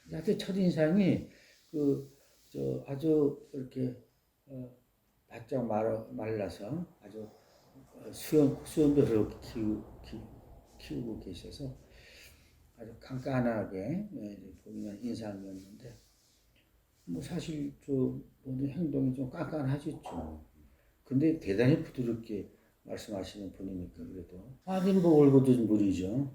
나한테 첫인상이 아주 이렇게 바짝 말라서 아주 수염도 키우고 계셔서 아주 깐깐하게 보이는 인상이었는데 뭐 사실 모든 행동이 좀 깐깐하셨죠. 근데 대단히 부드럽게 말씀하시는 분이니까 그래도 하긴 뭐 올고든 무리죠.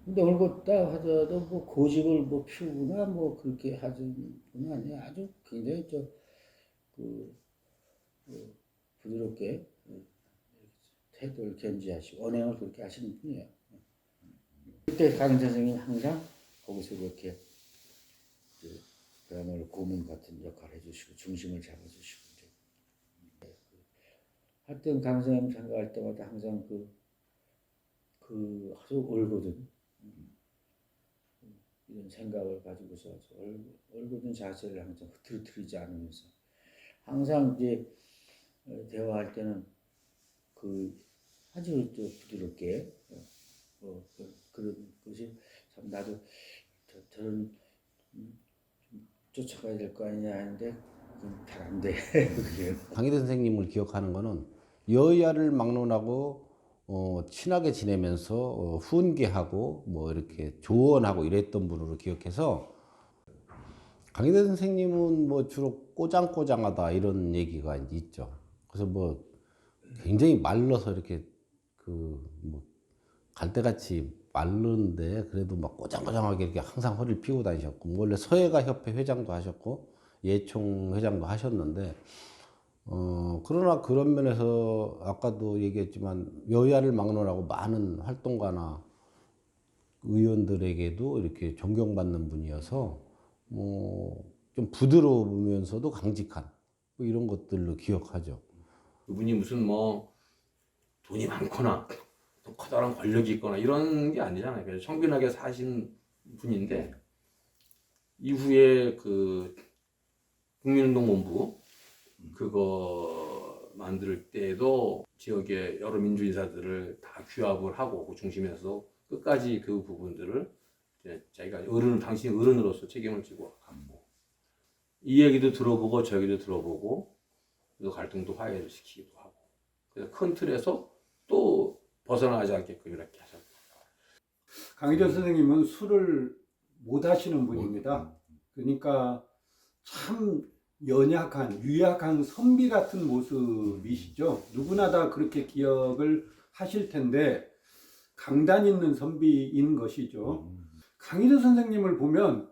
근데 올곧다 하더라도 뭐 고집을 뭐 피우거나 뭐 그렇게 하는 분은 아니에요. 아주 굉장히 그, 부드럽게 태도를 견지하시고 언행을 그렇게 하시는 분이에요. 그때 강 선생님 항상 거기서 이렇게 그야말로 고문 같은 역할을 해주시고 중심을 잡아주시고 하여튼 강 선생님 생각할 때마다 항상 아주 올거든 이런 생각을 가지고서 올거든 자세를 항상 흐트러뜨리지 않으면서 항상 이제 대화할 때는 아주 부드럽게 그런 것이 참 나도 저런 쫓아가야 될 거 아니냐 하는데 잘 안 돼. 그래요. 강희대 선생님을 기억하는 거는 여야를 막론하고 친하게 지내면서 훈계하고 뭐 이렇게 조언하고 이랬던 분으로 기억해서 강희대 선생님은 뭐 주로 꼬장꼬장하다 이런 얘기가 있죠. 그래서 뭐 굉장히 말라서 이렇게 뭐 갈대같이 마른데 그래도 막 꼬장꼬장하게 이렇게 항상 허리를 펴고 다니셨고 원래 서예가 협회 회장도 하셨고 예총 회장도 하셨는데 그러나 그런 면에서 아까도 얘기했지만 여야를 막론하고 많은 활동가나 의원들에게도 이렇게 존경받는 분이어서 뭐 좀 부드러우면서도 강직한 뭐 이런 것들로 기억하죠. 그분이 무슨 뭐 돈이 많거나 또 커다란 권력이 있거나 이런 게 아니잖아요. 그냥 청빈하게 사신 분인데 이후에 그 국민운동본부 그거 만들 때도 지역의 여러 민주인사들을 다 규합을 하고 그 중심에서 끝까지 그 부분들을 자기가 당신이 어른으로서 책임을 지고 갔고 이 얘기도 들어보고 저 얘기도 들어보고 그 갈등도 화해를 시키기도 하고 그래서 큰 틀에서 또 벗어나지 않게끔 이렇게 하셨고 강희대 선생님은 술을 못 하시는 분입니다. 그러니까 참 연약한, 유약한 선비 같은 모습이시죠. 누구나 다 그렇게 기억을 하실 텐데 강단 있는 선비인 것이죠. 강희대 선생님을 보면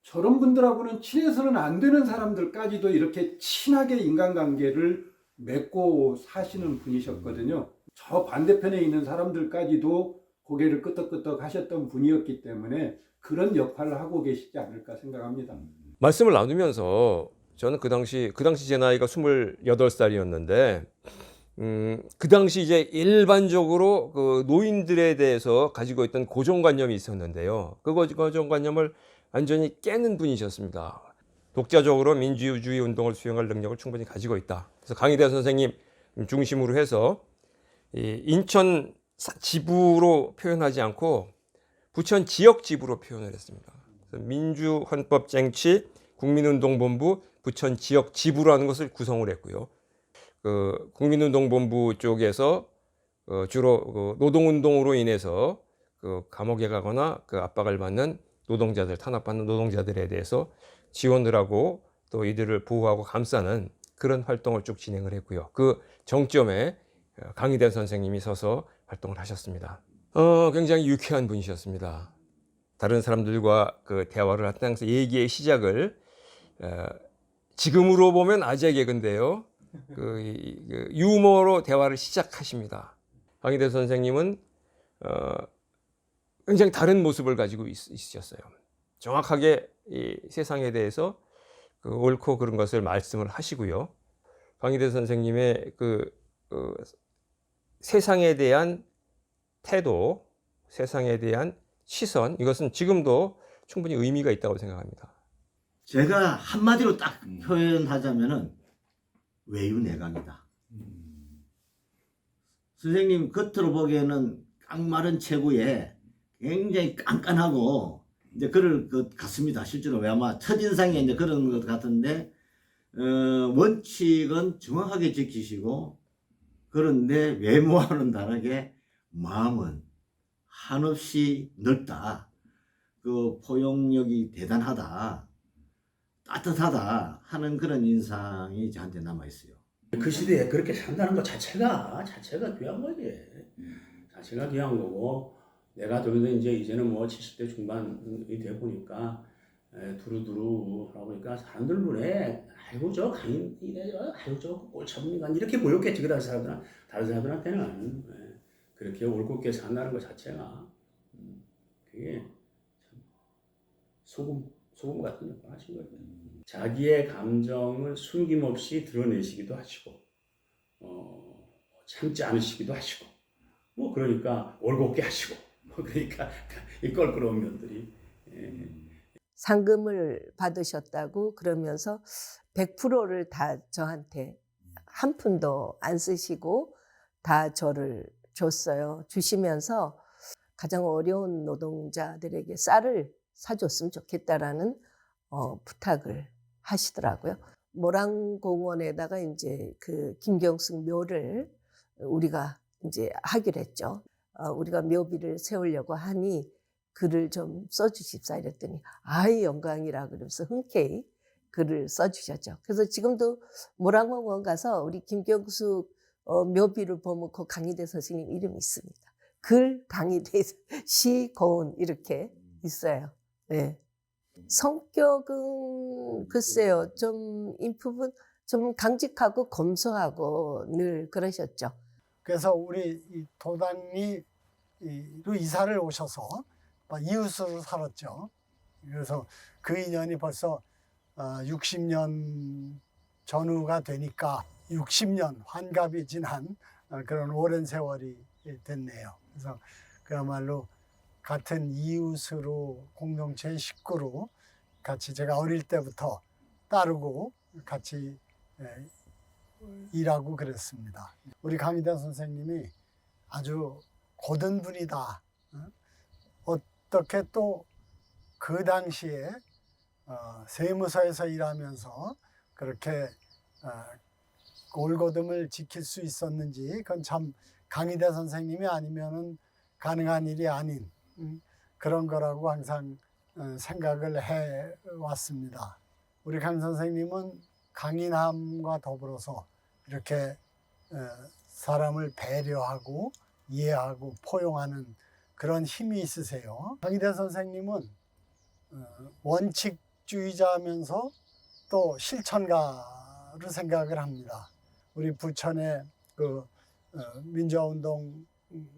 저런 분들하고는 친해서는 안 되는 사람들까지도 이렇게 친하게 인간관계를 맺고 사시는 분이셨거든요. 저 반대편에 있는 사람들까지도 고개를 끄덕끄덕 하셨던 분이었기 때문에 그런 역할을 하고 계시지 않을까 생각합니다. 말씀을 나누면서 저는 그 당시 제 나이가 28살이었는데 그 당시 이제 일반적으로 그 노인들에 대해서 가지고 있던 고정관념이 있었는데요. 그 고정관념을 완전히 깨는 분이셨습니다. 독자적으로 민주주의 운동을 수행할 능력을 충분히 가지고 있다. 그래서 강희대 선생님 중심으로 해서 인천 지부로 표현하지 않고 부천 지역 지부로 표현을 했습니다. 민주헌법쟁취 국민운동본부 부천 지역 지부라는 것을 구성을 했고요. 그 국민운동본부 쪽에서 주로 노동운동으로 인해서 감옥에 가거나 압박을 받는 노동자들, 탄압받는 노동자들에 대해서 지원을 하고 또 이들을 보호하고 감싸는 그런 활동을 쭉 진행을 했고요. 그 정점에 강희대 선생님이 서서 활동을 하셨습니다. 굉장히 유쾌한 분이셨습니다. 다른 사람들과 그 대화를 하면서 얘기의 시작을 지금으로 보면 아재 개그인데요. 유머로 대화를 시작하십니다. 강희대 선생님은 굉장히 다른 모습을 가지고 있으셨어요. 정확하게 이 세상에 대해서 옳고 그른 것을 말씀을 하시고요. 강희대 선생님의 세상에 대한 태도, 세상에 대한 시선, 이것은 지금도 충분히 의미가 있다고 생각합니다. 제가 한마디로 딱 표현하자면은 외유내강이다. 선생님 겉으로 보기에는 깡마른 체구에 굉장히 깐깐하고 이제 그럴 것 같습니다. 실제로 왜 아마 첫인상에 이제 그런 것 같은데 원칙은 정확하게 지키시고 그런데 외모와는 다르게 마음은 한없이 넓다. 그 포용력이 대단하다. 따뜻하다 하는 그런 인상이 저한테 남아 있어요. 그 시대에 그렇게 산다는 것 자체가 귀한 거지. 자체가 귀한 거고, 내가 저기서 이제는 뭐 70대 중반이 돼 보니까 두루두루 하다 보니까 사람들 눈에 아이고 저 강인 이래 아이고 저 꼴차분 인간 이렇게 보였겠지. 그 다른 사람들한테는 그렇게 올곧게 산다는 것 자체가 그게 참 소금 같은 역할을 하신 거예요. 자기의 감정을 숨김없이 드러내시기도 하시고, 참지 않으시기도 하시고, 뭐 그러니까 올곧게 하시고, 뭐 그러니까 이 껄끄러운 면들이. 상금을 받으셨다고 그러면서 100%를 다 저한테 한 푼도 안 쓰시고 다 저를 줬어요. 주시면서 가장 어려운 노동자들에게 쌀을 사줬으면 좋겠다라는 부탁을 하시더라고요. 모란공원에다가 이제 그 김경숙 묘를 우리가 이제 하기로 했죠. 우리가 묘비를 세우려고 하니 글을 좀 써주십사 이랬더니 아이 영광이라 그러면서 흔쾌히 글을 써주셨죠. 그래서 지금도 모란공원 가서 우리 김경숙 묘비를 보면 그 강희대 선생님 이름이 있습니다. 글, 강희대, 시, 고운 이렇게 있어요. 네. 성격은 글쎄요, 좀 인품은 좀 강직하고 검소하고 늘 그러셨죠. 그래서 우리 이 도당리로 이사를 오셔서 이웃으로 살았죠. 그래서 그 인연이 벌써 60년 전후가 되니까 60년 환갑이 지난 그런 오랜 세월이 됐네요. 그래서 그야말로 같은 이웃으로 공동체 식구로 같이 제가 어릴 때부터 따르고 같이 일하고 그랬습니다. 우리 강희대 선생님이 아주 고든 분이다. 어떻게 또 그 당시에 세무서에서 일하면서 그렇게 올곧음을 지킬 수 있었는지 그건 참 강희대 선생님이 아니면은 가능한 일이 아닌 그런 거라고 항상 생각을 해왔습니다. 우리 강 선생님은 강인함과 더불어서 이렇게 사람을 배려하고 이해하고 포용하는 그런 힘이 있으세요. 강희대 선생님은 원칙주의자면서 또 실천가로 생각을 합니다. 우리 부천의 그 민주화운동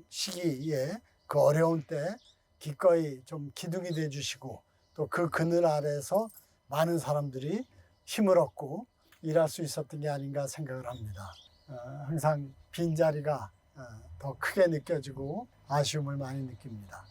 시기에 그 어려운 때 기꺼이 좀 기둥이 돼 주시고 또 그 그늘 아래서 많은 사람들이 힘을 얻고 일할 수 있었던 게 아닌가 생각을 합니다. 항상 빈자리가 더 크게 느껴지고 아쉬움을 많이 느낍니다.